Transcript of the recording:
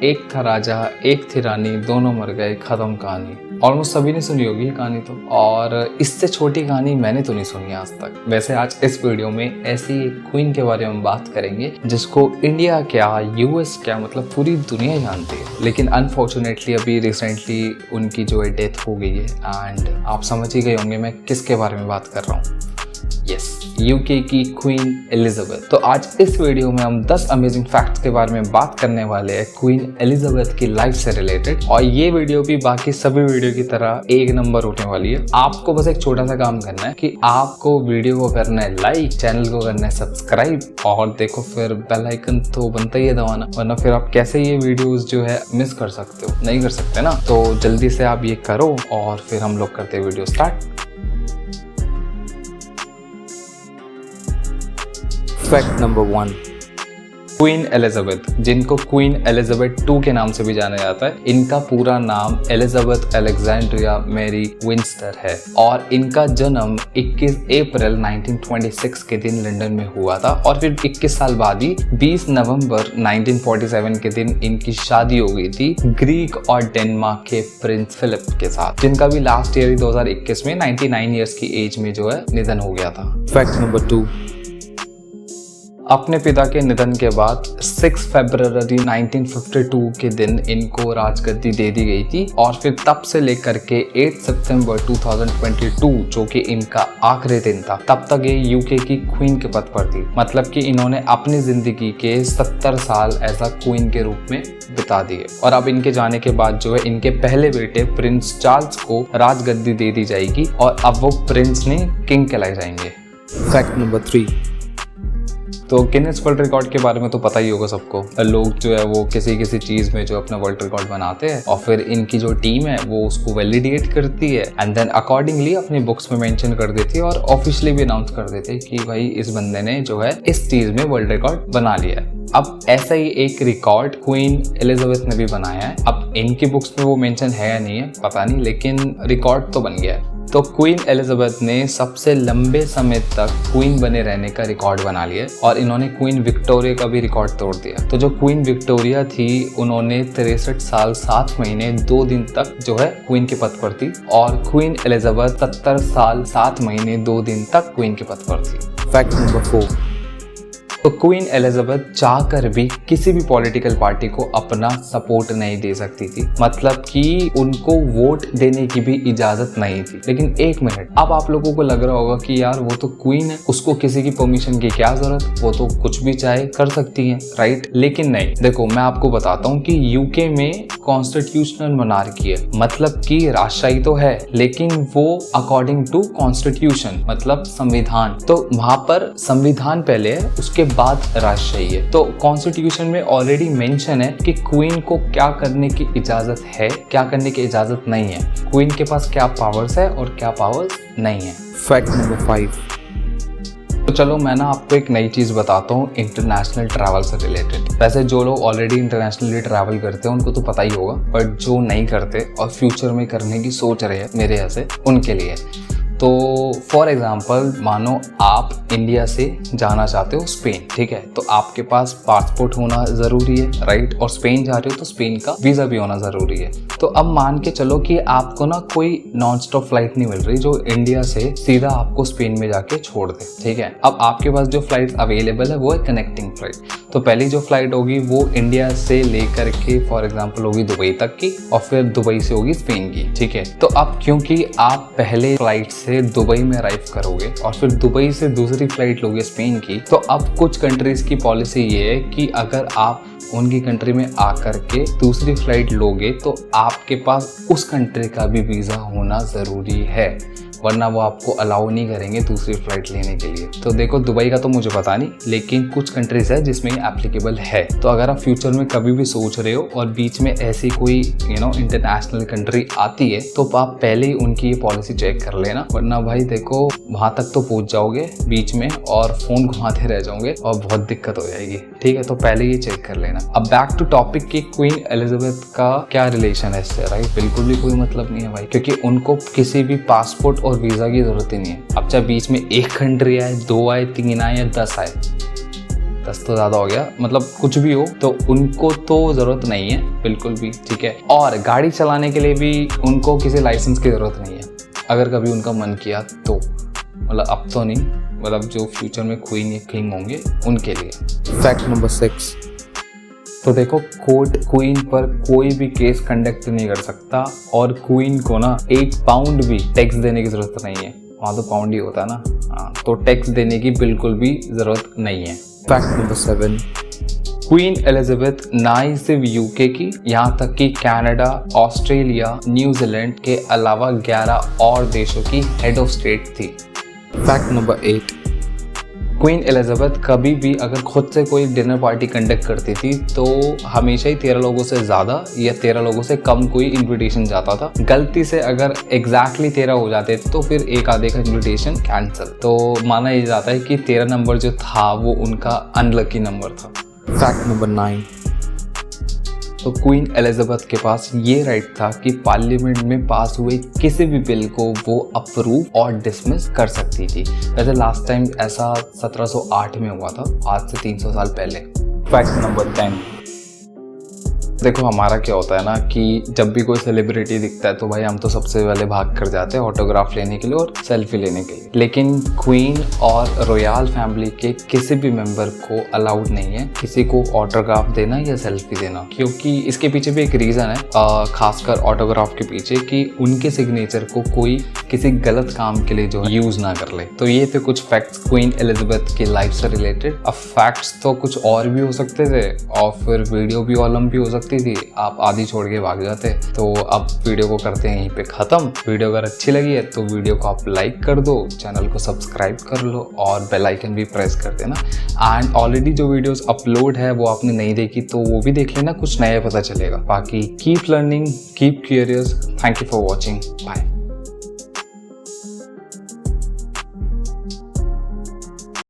एक था राजा एक थी रानी, दोनों मर गए, खत्म कहानी। ऑलमोस्ट सभी ने सुनी होगी ये कहानी तो, और इससे छोटी कहानी मैंने तो नहीं सुनी आज तक। वैसे आज इस वीडियो में ऐसी एक क्वीन के बारे में बात करेंगे जिसको इंडिया क्या, यूएस क्या, मतलब पूरी दुनिया जानती है। लेकिन अनफॉर्चुनेटली अभी रिसेंटली उनकी जो है डेथ हो गई है। एंड आप समझ ही गए होंगे मैं किसके बारे में बात कर रहा हूँ। यस, यूके की क्वीन एलिजाबेथ। तो आज इस वीडियो में हम 10 अमेजिंग फैक्ट्स के बारे में बात करने वाले हैं क्वीन एलिजाबेथ की लाइफ से रिलेटेड। और ये वीडियो भी बाकी सभी वीडियो की तरह एक नंबर होने वाली है। आपको बस एक छोटा सा काम करना है कि आपको वीडियो को करना है लाइक, चैनल को करना है सब्सक्राइब, और देखो फिर बेल आइकन तो बनता ही है दबाना, वरना फिर आप कैसे ये वीडियोस जो है मिस कर सकते हो, नहीं कर सकते ना। तो जल्दी से आप ये करो और फिर हम लोग करते हैं video start. Fact number 1, queen Elizabeth, जिनको क्वीन एलिजाबेथ 2 के नाम से भी जाना जाता है। इनका पूरा नाम एलिजाबेथ अलेक्जेंड्रिया मैरी विंस्टर है और इनका जन्म 21 अप्रैल 1926 के दिन लंदन में हुआ था। और फिर 21 साल बाद ही 20 नवंबर 1947 के दिन इनकी शादी हो गई थी ग्रीक और डेनमार्क के प्रिंस फिलिप के साथ, जिनका भी लास्ट ईयर 2021 में 99 ईयर्स की एज में जो है निधन हो गया था। फैक्ट नंबर 2, अपने पिता के निधन के बाद 6 फरवरी 1952 के दिन इनको राजगद्दी दे दी गई थी। और फिर तब से लेकर के 8 सितंबर 2022 जो कि इनका आखिरी दिन था, तब तक ये यूके की क्वीन के पद पर थी। मतलब कि इन्होंने अपनी जिंदगी के 70 साल एज अ क्वीन के रूप में बिता दिए। और अब इनके जाने के बाद जो है इनके पहले बेटे प्रिंस चार्ल्स को राजगद्दी दे दी जाएगी और अब वो प्रिंस ने किंग कहलाए जाएंगे। फैक्ट नंबर 3, तो गिनेस वर्ल्ड रिकॉर्ड के बारे में तो पता ही होगा सबको। लोग जो है वो किसी चीज में जो अपना वर्ल्ड रिकॉर्ड बनाते हैं और फिर इनकी जो टीम है वो उसको वैलिडेट करती है एंड देन अकॉर्डिंगली अपनी बुक्स में मेंशन कर देती है और ऑफिशियली भी अनाउंस कर देते हैं कि भाई इस बंदे ने जो है इस चीज में वर्ल्ड रिकॉर्ड बना लिया है। अब ऐसा ही एक रिकॉर्ड क्वीन एलिजाबेथ ने भी बनाया है। अब इनकी बुक्स में वो मेंशन है या नहीं है पता नहीं, लेकिन रिकॉर्ड तो बन गया है। तो क्वीन एलिजाबेथ ने सबसे लंबे समय तक क्वीन बने रहने का रिकॉर्ड बना लिया और इन्होंने क्वीन विक्टोरिया का भी रिकॉर्ड तोड़ दिया। तो जो क्वीन विक्टोरिया थी उन्होंने 63 साल 7 महीने 2 दिन तक जो है क्वीन के पद पर थी और क्वीन एलिजाबेथ 70 साल 7 महीने 2 दिन तक क्वीन के पद पर थी। फैक्ट नंबर 4, तो क्वीन एलिजाबेथ चाहकर भी किसी भी पॉलिटिकल पार्टी को अपना सपोर्ट नहीं दे सकती थी। मतलब कि उनको वोट देने की भी इजाजत नहीं थी। लेकिन एक मिनट, अब आप लोगों को लग रहा होगा कि यार वो तो क्वीन है, उसको किसी की परमिशन की क्या जरूरत, वो तो कुछ भी चाहे कर सकती है, राइट? लेकिन नहीं, देखो मैं आपको बताता हूँ कि यूके में कॉन्स्टिट्यूशनल मोनार्की है, मतलब कि राजशाही तो है लेकिन वो अकॉर्डिंग टू कॉन्स्टिट्यूशन, मतलब संविधान। तो वहां पर संविधान पहले है, उसके बाद राजशाही है। तो कॉन्स्टिट्यूशन में ऑलरेडी मेंशन है कि क्वीन को क्या करने की इजाजत है, क्या करने की इजाजत नहीं है, क्वीन के पास क्या पावर्स है और क्या पावर्स नहीं है। फैक्ट नंबर 5, तो चलो मैं ना आपको एक नई चीज बताता हूँ इंटरनेशनल ट्रैवल से रिलेटेड। वैसे जो लोग ऑलरेडी इंटरनेशनली ट्रैवल करते हैं उनको तो पता ही होगा, बट जो नहीं करते और फ्यूचर में करने की सोच रहे हैं मेरे ऐसे, उनके लिए। तो फॉर एग्जाम्पल मानो आप इंडिया से जाना चाहते हो स्पेन, ठीक है? तो आपके पास पासपोर्ट होना ज़रूरी है, राइट? और स्पेन जा रहे हो तो स्पेन का वीज़ा भी होना ज़रूरी है। तो अब मान के चलो कि आपको ना कोई नॉन स्टॉप फ्लाइट नहीं मिल रही जो इंडिया से सीधा आपको स्पेन में जाके छोड़ दे, ठीक है? अब आपके पास जो फ्लाइट अवेलेबल है वो है कनेक्टिंग फ्लाइट। तो पहली जो फ्लाइट होगी वो इंडिया से लेकर के फॉर एग्जाम्पल होगी दुबई तक की और फिर दुबई से होगी स्पेन की, ठीक है? तो अब क्योंकि आप पहले फ्लाइट से दुबई में अराइव करोगे और फिर दुबई से दूसरी फ्लाइट लोगे स्पेन की, तो अब कुछ कंट्रीज की पॉलिसी ये है कि अगर आप उनकी कंट्री में आकर के दूसरी फ्लाइट लोगे तो आपके पास उस कंट्री का भी वीज़ा होना ज़रूरी है, वरना वो आपको अलाउ नहीं करेंगे दूसरी फ्लाइट लेने के लिए। तो देखो दुबई का तो मुझे पता नहीं, लेकिन कुछ कंट्रीज है जिसमें ये एप्लीकेबल है। तो अगर आप फ्यूचर में कभी भी सोच रहे हो और बीच में ऐसी कोई इंटरनेशनल कंट्री आती है तो आप पहले ही उनकी ये पॉलिसी चेक कर लेना, वरना भाई देखो वहां तक तो पहुंच जाओगे बीच में और फोन घुमाते रह जाओगे और बहुत दिक्कत हो जाएगी, ठीक है? तो पहले ये चेक कर लेना। अब बैक टू टॉपिक की क्वीन एलिजाबेथ का क्या रिलेशन है इससे, राइट? बिल्कुल भी कोई मतलब नहीं है भाई, क्योंकि उनको किसी भी पासपोर्ट और वीजा की जरूरत ही नहीं है। अब चाहे बीच में एक कंट्री आए, 2 आए, 3 आए या 10 आए, 10 तो ज़्यादा हो गया, मतलब कुछ भी हो तो उनको तो ज़रूरत नहीं है बिल्कुल भी, ठीक है। और गाड़ी चलाने के लिए भी उनको किसी लाइसेंस की ज़रूरत नहीं है, अगर कभी उनका मन किया तो, मतलब अब तो नहीं, मतलब जो फ्यूचर में क्वीन या किंग होंगे उनके लिए। फैक्ट नंबर 6, तो देखो, कोर्ट क्वीन पर कोई भी केस कंडक्ट नहीं कर सकता और क्वीन को ना 1 पाउंड भी टैक्स देने की जरूरत नहीं है। वहाँ तो पाउंड ही होता है ना, हाँ, तो टैक्स देने की बिल्कुल भी जरूरत नहीं है। फैक्ट नंबर 7, क्वीन एलिजाबेथ ना ही सिर्फ यूके की, यहाँ तक कि कनाडा, ऑस्ट्रेलिया, न्यूजीलैंड के अलावा 11 और देशों की हेड ऑफ स्टेट थी। फैक्ट नंबर 8, क्वीन एलिजाबेथ कभी भी अगर खुद से कोई डिनर पार्टी कंडक्ट करती थी तो हमेशा ही 13 लोगों से ज़्यादा या 13 लोगों से कम कोई इनविटेशन जाता था। गलती से अगर एग्जैक्टली 13 हो जाते थे तो फिर एक आधे का इनविटेशन कैंसिल। तो माना ये जाता है कि 13 नंबर जो था वो उनका अनलकी नंबर था। फैक्ट नंबर 9, तो क्वीन एलिजाबेथ के पास ये राइट था कि पार्लियामेंट में पास हुए किसी भी बिल को वो अप्रूव और डिसमिस कर सकती थी। वैसे लास्ट टाइम ऐसा 1708 में हुआ था, आज से 300 साल पहले। फैक्ट नंबर 10, देखो हमारा क्या होता है ना कि जब भी कोई सेलिब्रिटी दिखता है तो भाई हम तो सबसे पहले भाग कर जाते हैं ऑटोग्राफ लेने के लिए और सेल्फी लेने के लिए। लेकिन क्वीन और रॉयल फैमिली के किसी भी मेंबर को अलाउड नहीं है किसी को ऑटोग्राफ देना या सेल्फी देना, क्योंकि इसके पीछे भी एक रीज़न है, खासकर ऑटोग्राफ के पीछे, कि उनके सिग्नेचर को कोई किसी गलत काम के लिए जो यूज़ ना कर ले। तो ये थे कुछ फैक्ट्स क्वीन एलिजाबेथ की लाइफ से रिलेटेड। अब फैक्ट्स तो कुछ और भी हो सकते थे और फिर वीडियो भी और लंबी हो सकती थी, आप आधी छोड़ के भाग जाते। तो अब वीडियो को करते हैं यहीं पे ख़त्म। वीडियो अगर अच्छी लगी है तो वीडियो को आप लाइक कर दो, चैनल को सब्सक्राइब कर लो और बेल आइकन भी प्रेस कर देना। एंड ऑलरेडी जो वीडियोस अपलोड है वो आपने नहीं देखी तो वो भी देख लेना, कुछ नया पता चलेगा। बाकी keep learning, keep curious. Thank you for watching, bye.